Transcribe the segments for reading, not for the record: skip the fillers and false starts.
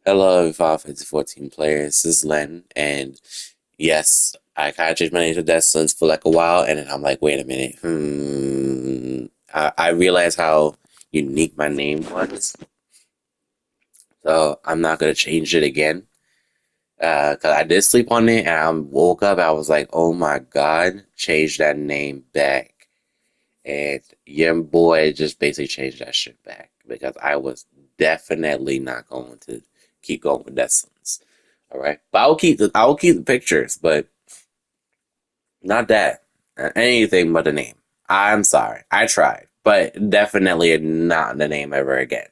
Hello, FFXIV players. This is Len, and yes, I kind of changed my name to Descent for like a while, and then I'm like, wait a minute, I realized how unique my name was, so I'm not gonna change it again. Cause I did sleep on it, and I woke up, I was like, oh my God, change that name back, and your boy just basically changed that shit back because I was definitely not going to keep going with Descent. All right, but I will keep the pictures, but not that anything but the name. I'm sorry, I tried, but definitely not the name ever again.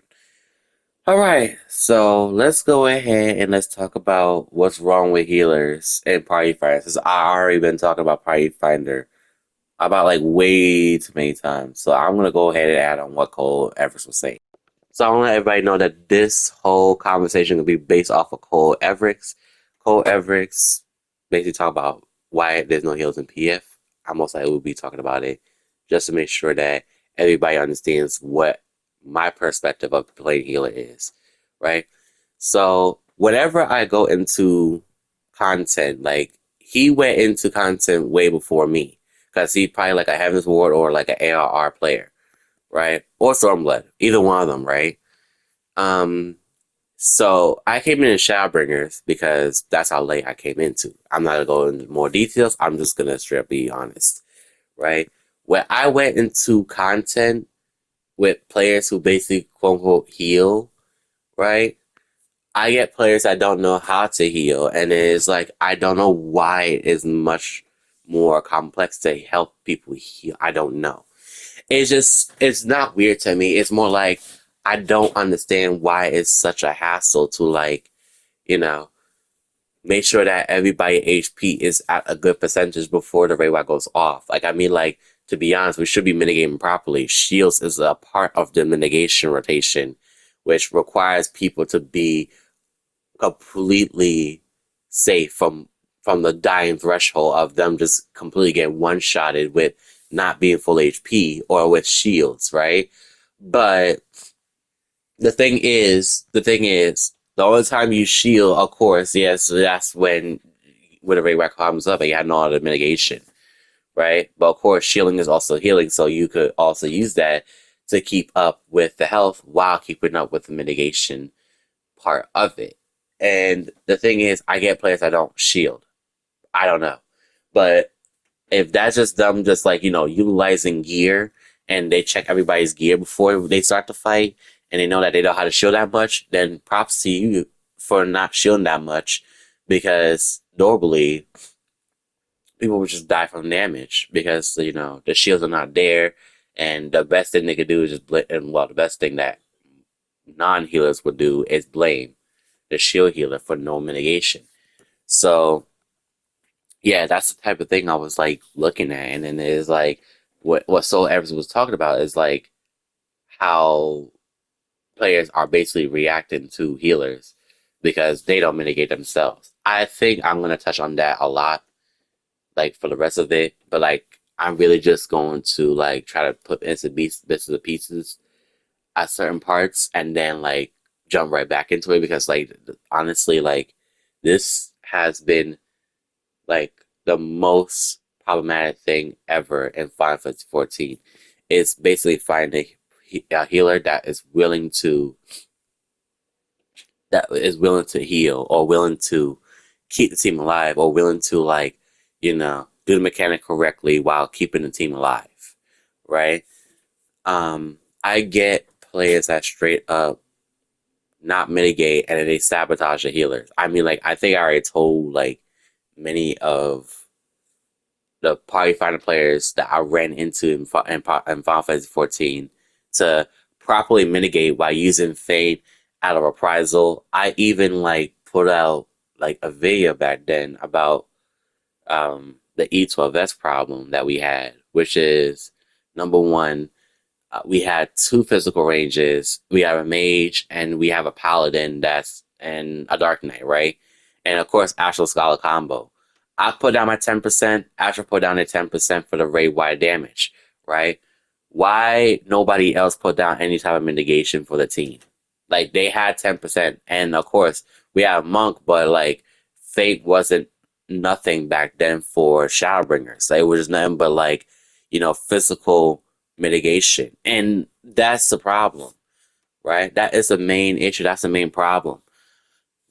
All right, so let's go ahead and let's talk about what's wrong with healers and party finders. I already been talking about party finder about like way too many times, so I'm gonna go ahead and add on what Cole Everest was saying. So I want to let everybody know that this whole conversation will be based off of Cole Everest. Cole Everest basically talk about why there's no heals in PF. I most likely will be talking about it just to make sure that everybody understands what my perspective of playing healer is, right? So whenever I go into content, like he went into content way before me because he's probably like a Heaven's Ward or like an ARR player, right? Or Stormblood, either one of them, right? Um, so I came in as Shadowbringers because that's how late I came into. I'm not gonna go into more details. I'm just gonna straight up be honest, right? When I went into content with players who basically quote unquote heal, right? I get players that don't know how to heal, and it's like I don't know why it is much more complex to help people heal. I don't know. It's not weird to me. It's more like I don't understand why it's such a hassle to like, you know, make sure that everybody HP is at a good percentage before the raid goes off. Like I mean like to be honest, we should be mitigating properly. Shields is a part of the mitigation rotation, which requires people to be completely safe from the dying threshold of them just completely getting one shotted with not being full HP or with shields, right? But the only time you shield, of course, yes, that's when the raid comes up and you had no other mitigation, right? But of course, shielding is also healing, so you could also use that to keep up with the health while keeping up with the mitigation part of it. And the thing is, I get players that don't shield. I don't know. But if that's just them just like, utilizing gear and they check everybody's gear before they start the fight and they know that they know how to shield that much, then props to you for not shielding that much because normally people would just die from damage because, the shields are not there and the best thing they could do is just and well, the best thing that non-healers would do is blame the shield healer for no mitigation. So yeah, that's the type of thing I was like looking at, and then it's like what Soul Evans was talking about is like how players are basically reacting to healers because they don't mitigate themselves. I think I'm gonna touch on that a lot, like for the rest of it, but like I'm really just going to like try to put into bits of the pieces at certain parts, and then like jump right back into it because like honestly, like this has been like the most problematic thing ever in Final Fantasy 14. It's basically finding a healer that is willing to heal or willing to keep the team alive or willing to like, do the mechanic correctly while keeping the team alive. Right? I get players that straight up not mitigate and then they sabotage the healers. I mean like I think I already told like many of the party finder players that I ran into in Final Fantasy 14 to properly mitigate by using Fade out of reprisal. I even like put out like a video back then about the E12S problem that we had, which is number one, we had two physical ranges. We have a mage and we have a paladin that's and a dark knight, right? And of course, Astral Scholar combo. I put down my 10%. Astral put down their 10% for the raid wide damage, right? Why nobody else put down any type of mitigation for the team? Like they had 10%, and of course we have Monk, but like Fate wasn't nothing back then for Shadowbringers. Like, it was just nothing but like physical mitigation, and that's the problem, right? That is the main issue. That's the main problem.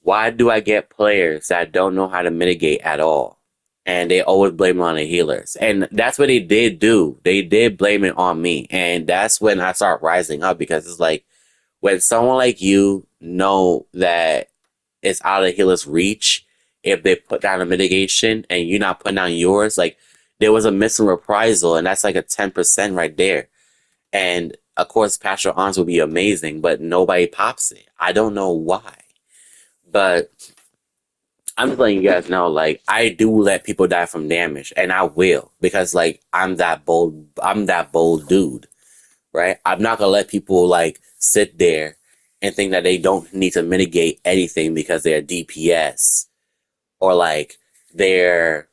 Why do I get players that don't know how to mitigate at all? And they always blame it on the healers. And that's what they did do. They did blame it on me. And that's when I start rising up, because it's like when someone like you know that it's out of the healer's reach, if they put down a mitigation and you're not putting down yours, like there was a missing reprisal, and that's like a 10% right there. And of course, Pastoral Arms would be amazing, but nobody pops it. I don't know why. But I'm just letting you guys know, like, I do let people die from damage, and I will, because like I'm that bold dude, right? I'm not gonna let people like sit there and think that they don't need to mitigate anything because they're DPS, or like they're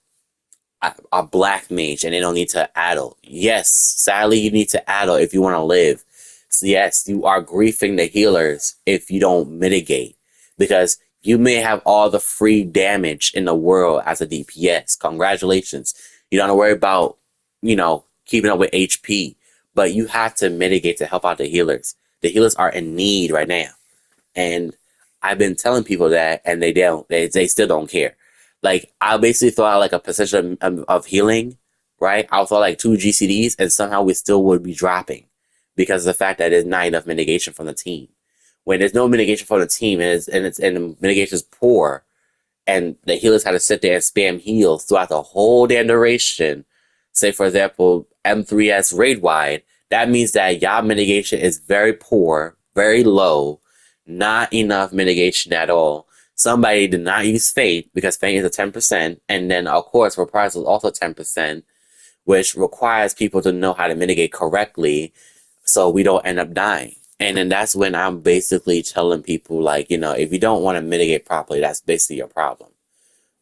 a black mage and they don't need to addle. Yes, sadly, you need to addle if you want to live. So yes, you are griefing the healers if you don't mitigate, because you may have all the free damage in the world as a DPS. Congratulations. You don't have to worry about, keeping up with HP, but you have to mitigate to help out the healers. The healers are in need right now. And I've been telling people that, and they don't. They still don't care. Like, I'll basically throw out like a percentage of healing, right? I'll throw like 2 GCDs, and somehow we still would be dropping because of the fact that there's not enough mitigation from the team. When there's no mitigation from the team, and the mitigation is poor, and the healers had to sit there and spam heals throughout the whole damn duration. Say, for example, M3S raid wide, that means that y'all mitigation is very poor, very low, not enough mitigation at all. Somebody did not use Fate, because Fate is a 10%, and then of course Reprisal is also 10%, which requires people to know how to mitigate correctly so we don't end up dying. And then that's when I'm basically telling people, like, if you don't want to mitigate properly, that's basically your problem,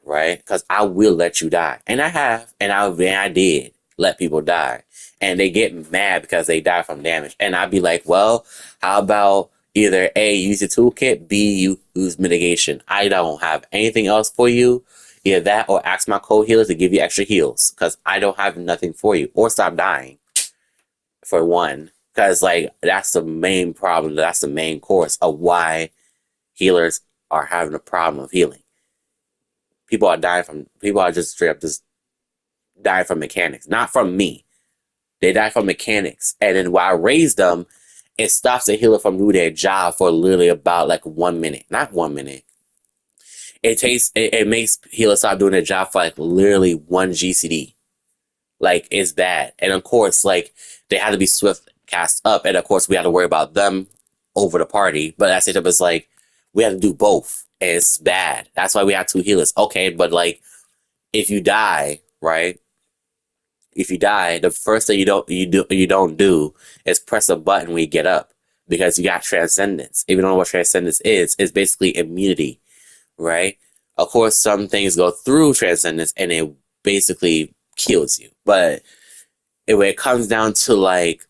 right? Because I will let you die. And I have, and I did let people die. And they get mad because they die from damage. And I'd be like, well, how about either A, use your toolkit, B, you use mitigation. I don't have anything else for you. Either that, or ask my co-healers to give you extra heals, because I don't have nothing for you. Or stop dying, for one. Because, like, that's the main problem. That's the main course of why healers are having a problem of healing. People are just straight up just dying from mechanics. Not from me. They die from mechanics. And then while I raise them, it stops the healer from doing their job for literally about like 1 minute. Not 1 minute. It makes healers stop doing their job for like literally 1 GCD. Like, it's bad. And of course, like, they had to be swift cast up, and of course we had to worry about them over the party. But at the same time, it's like we had to do both, and it's bad. That's why we have 2 healers. Okay, but like, if you die, right? If you die, the first thing you don't do is press a button when you get up, because you got transcendence. If you don't know what transcendence is, it's basically immunity, right? Of course, some things go through transcendence and it basically kills you. But when it comes down to like,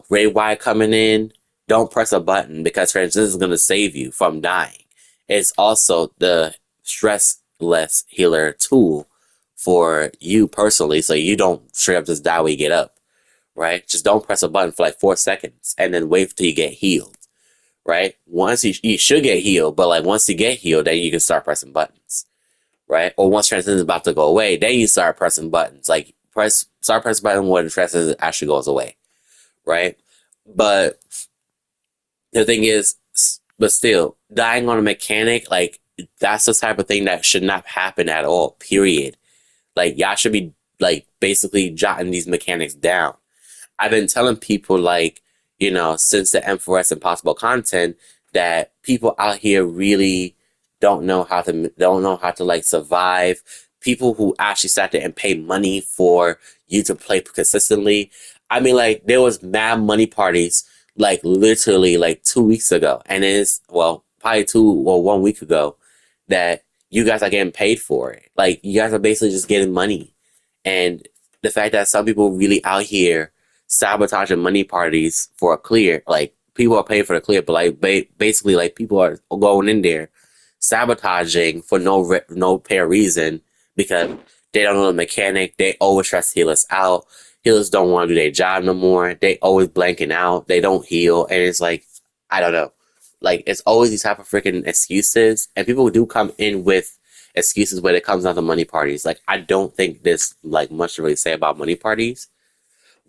Ray Y coming in, don't press a button, because transcendence is going to save you from dying. It's also the stressless healer tool for you personally, so you don't straight up just die when you get up, right? Just don't press a button for like 4 seconds and then wait till you get healed, right? Once you should get healed, but like once you get healed, then you can start pressing buttons, right? Or once transcendence is about to go away, then you start pressing buttons. Like, start pressing button when transcendence actually goes away, right? But the thing is, but still, dying on a mechanic, like, that's the type of thing that should not happen at all, period. Like, y'all should be, like, basically jotting these mechanics down. I've been telling people, like, since the M4S Impossible content, that people out here really don't know how to like survive. People who actually sat there and pay money for you to play consistently. I mean, like, there was mad money parties, like, literally like 2 weeks ago, and it's, well, probably 1 week ago, that you guys are getting paid for it. Like, you guys are basically just getting money. And the fact that some people really out here sabotaging money parties for a clear, like, people are paying for the clip, but like basically like people are going in there sabotaging for no apparent reason because they don't know the mechanic. They always try to heal us out. Healers don't want to do their job no more. They always blanking out. They don't heal, and it's like I don't know. Like it's always these type of freaking excuses, and people do come in with excuses when it comes down to money parties. Like I don't think there's like much to really say about money parties,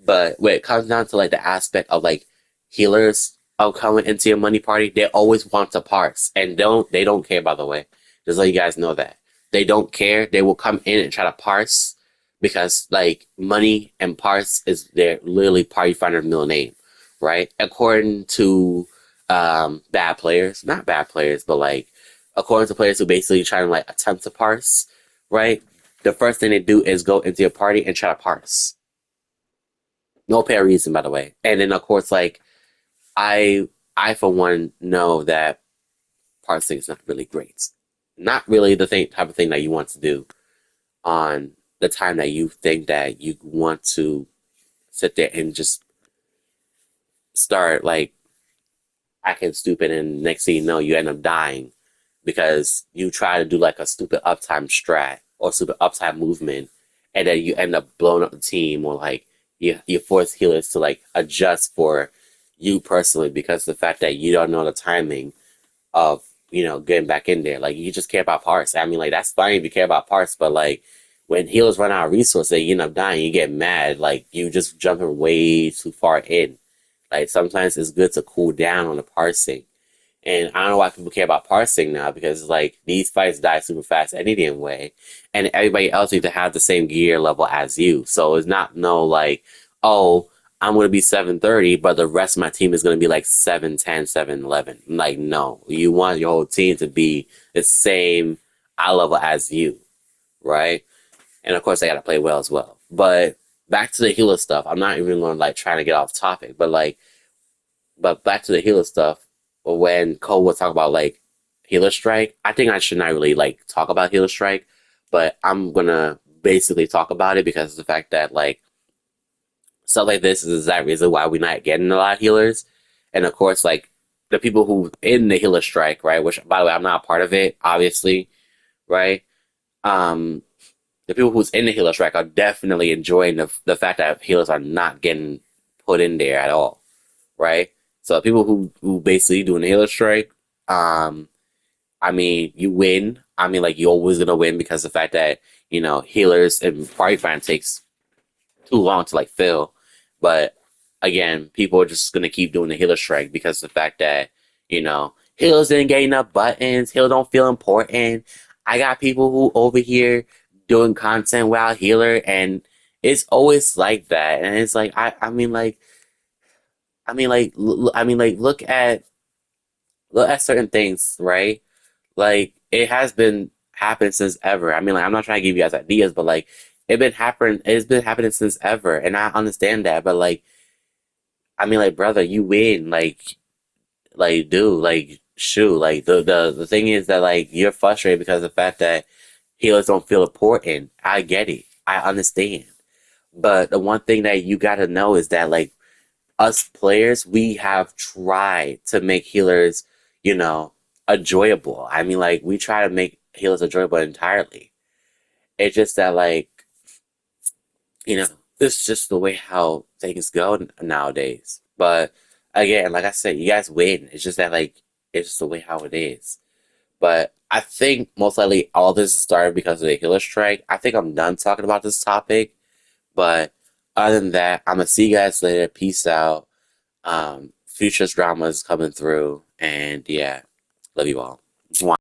but when it comes down to like the aspect of like healers of coming into your money party, they always want to parse and they don't care, by the way. Just let you guys know that. They don't care. They will come in and try to parse because like money and parse is their literally party finder middle name, right? According to bad players, not bad players, but like according to players who basically try to like attempt to parse, right? The first thing they do is go into your party and try to parse. No apparent reason, by the way. And then of course, like I I for one know that parsing is not really great. Not really the thing type of thing that you want to do on the time that you think that you want to sit there and just start like acting stupid and next thing you know you end up dying because you try to do like a stupid uptime strat or stupid uptime movement and then you end up blowing up the team or like you force healers to like adjust for you personally because of the fact that you don't know the timing of getting back in there. Like you just care about parts. I mean, like that's fine if you care about parts, but like when healers run out of resources, you end up dying. You get mad. Like you just jumping way too far in. Like sometimes it's good to cool down on the parsing. And I don't know why people care about parsing now because it's like these fights die super fast any damn way, and everybody else needs to have the same gear level as you. So it's not no like, oh, I'm gonna be 730, but the rest of my team is gonna be like 710, 711. Like no, you want your whole team to be the same eye level as you, right? And of course they gotta play well as well. But back to the healer stuff. I'm not even going like trying to get off topic, but back to the healer stuff, when Cole was talking about like healer strike, I think I should not really like talk about healer strike, but I'm gonna basically talk about it because of the fact that like stuff like this is the exact reason why we're not getting a lot of healers. And of course, like the people who in the healer strike, right? Which by the way, I'm not a part of it, obviously, right? Um, the people who's in the healer strike are definitely enjoying the fact that healers are not getting put in there at all, right? So people who basically do an healer strike, um, I mean, you win. I mean, like you're always gonna win because the fact that healers and party fan takes too long to like fill. But again, people are just gonna keep doing the healer strike because of the fact that healers didn't get enough buttons. Healers don't feel important. I got people who over here doing content while healer, and it's always like that. And it's like I mean, like, look at certain things, right? Like, it has been happening since ever. I mean, like, I'm not trying to give you guys ideas, but like, it's been happening since ever, and I understand that. But like, I mean, like, brother, you win, like, dude, like, shoot, like, the thing is that like you're frustrated because of the fact that healers don't feel important. I get it, I understand, but the one thing that you gotta know is that like us players, we have tried to make healers, you know, enjoyable. I mean, like we try to make healers enjoyable entirely. It's just that, like, you know, it's just the way how things go nowadays. But again, like I said, you guys win. It's just that, like, it's just the way how it is. But I think most likely all this started because of the healer strike. I think I'm done talking about this topic. But other than that, I'm gonna see you guys later. Peace out. Futures drama is coming through, and yeah, love you all. Mwah.